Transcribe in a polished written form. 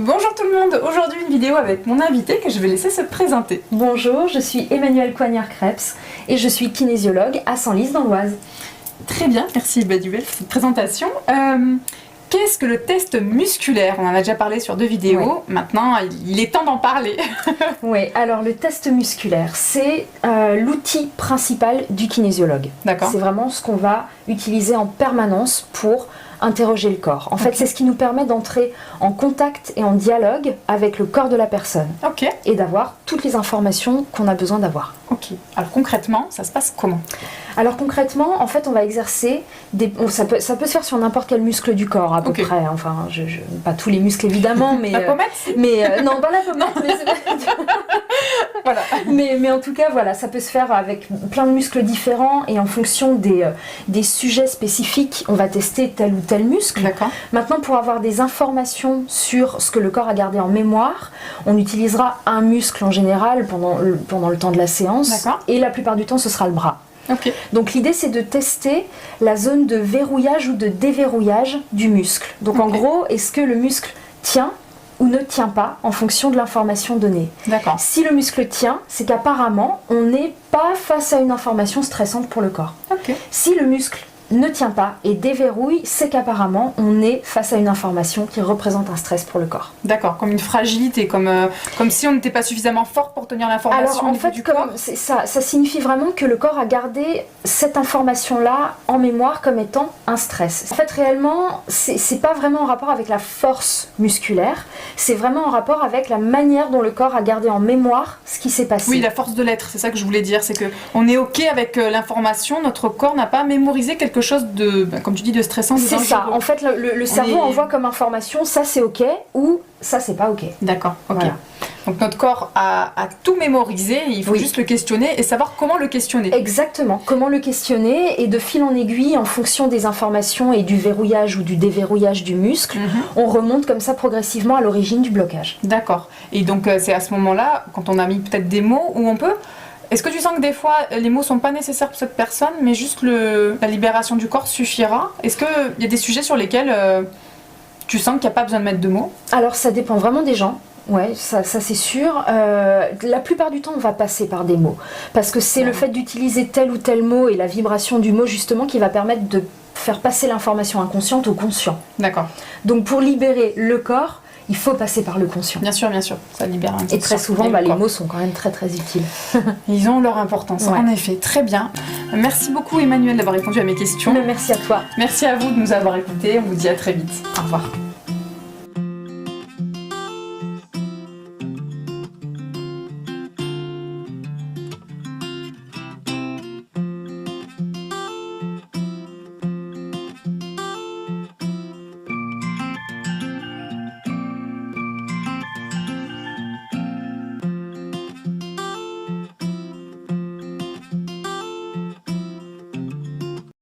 Bonjour tout le monde, aujourd'hui une vidéo avec mon invité que je vais laisser se présenter. Bonjour, je suis Emmanuelle Coignard-Krebs et je suis kinésiologue à Senlis dans l'Oise. Très bien, merci Badubel pour cette présentation. Qu'est-ce que le test musculaire? On en a déjà parlé sur 2 vidéos, Ouais. Maintenant il est temps d'en parler. Oui, alors le test musculaire, c'est l'outil principal du kinésiologue. D'accord. C'est vraiment ce qu'on va utiliser en permanence pour interroger le corps. En fait, Ok. c'est ce qui nous permet d'entrer en contact et en dialogue avec le corps de la personne Ok, et d'avoir toutes les informations qu'on a besoin d'avoir. ok. Alors concrètement, ça se passe comment? Alors concrètement, en fait, on va exercer ça peut se faire sur n'importe quel muscle du corps à peu Ok. près. Enfin, pas tous les muscles évidemment, mais La pommette si. non, pas la pommette. Voilà. mais en tout cas, voilà, ça peut se faire avec plein de muscles différents et en fonction des sujets spécifiques, on va tester tel ou tel muscle. D'accord. Maintenant, pour avoir des informations sur ce que le corps a gardé en mémoire, on utilisera un muscle en général pendant le temps de la séance. D'accord. Et la plupart du temps, ce sera le bras. Ok. Donc l'idée, c'est de tester la zone de verrouillage ou de déverrouillage du muscle. Donc en Ok. gros, est-ce que le muscle tient ou ne tient pas en fonction de l'information donnée. D'accord. Si le muscle tient, c'est qu'apparemment, on n'est pas face à une information stressante pour le corps. Ok. Si le muscle ne tient pas et déverrouille, c'est qu'apparemment, on est face à une information qui représente un stress pour le corps. D'accord, comme une fragilité, comme si on n'était pas suffisamment fort pour tenir l'information Alors au en niveau fait, du corps. ça signifie vraiment que le corps a gardé cette information-là en mémoire comme étant un stress. En fait, réellement, c'est pas vraiment en rapport avec la force musculaire, c'est vraiment en rapport avec la manière dont le corps a gardé en mémoire ce qui s'est passé. Oui, la force de l'être, c'est ça que je voulais dire, c'est que on est ok avec l'information, notre corps n'a pas mémorisé quelque chose de, comme tu dis, de stressant, de C'est dangereux. ça, en fait le cerveau est- envoie comme information ça c'est ok ou ça c'est pas ok. D'accord, ok. Voilà. Donc notre corps a tout mémorisé, il faut Oui. juste le questionner et savoir comment le questionner. Exactement, comment le questionner et de fil en aiguille en fonction des informations et du verrouillage ou du déverrouillage du muscle, Mhm. on remonte comme ça progressivement à l'origine du blocage. D'accord. Et donc c'est à ce moment-là, quand on a mis peut-être des mots, où on peut... Est-ce que tu sens que des fois les mots sont pas nécessaires pour cette personne, mais juste la libération du corps suffira? Est-ce qu'il y a des sujets sur lesquels tu sens qu'il n'y a pas besoin de mettre de mots? Alors ça dépend vraiment des gens. Ouais, ça c'est sûr. La plupart du temps, on va passer par des mots. Parce que c'est le fait d'utiliser tel ou tel mot et la vibration du mot, justement, qui va permettre de faire passer l'information inconsciente au conscient. D'accord. Donc pour libérer le corps, il faut passer par le conscient. Bien sûr, ça libère un Et très souvent, les mots sont quand même très très utiles. Ils ont leur importance, Ouais. en effet. Très bien. Merci beaucoup Emmanuelle d'avoir répondu à mes questions. Merci à toi. Merci à vous de nous avoir écoutés. On vous dit à très vite. Au revoir.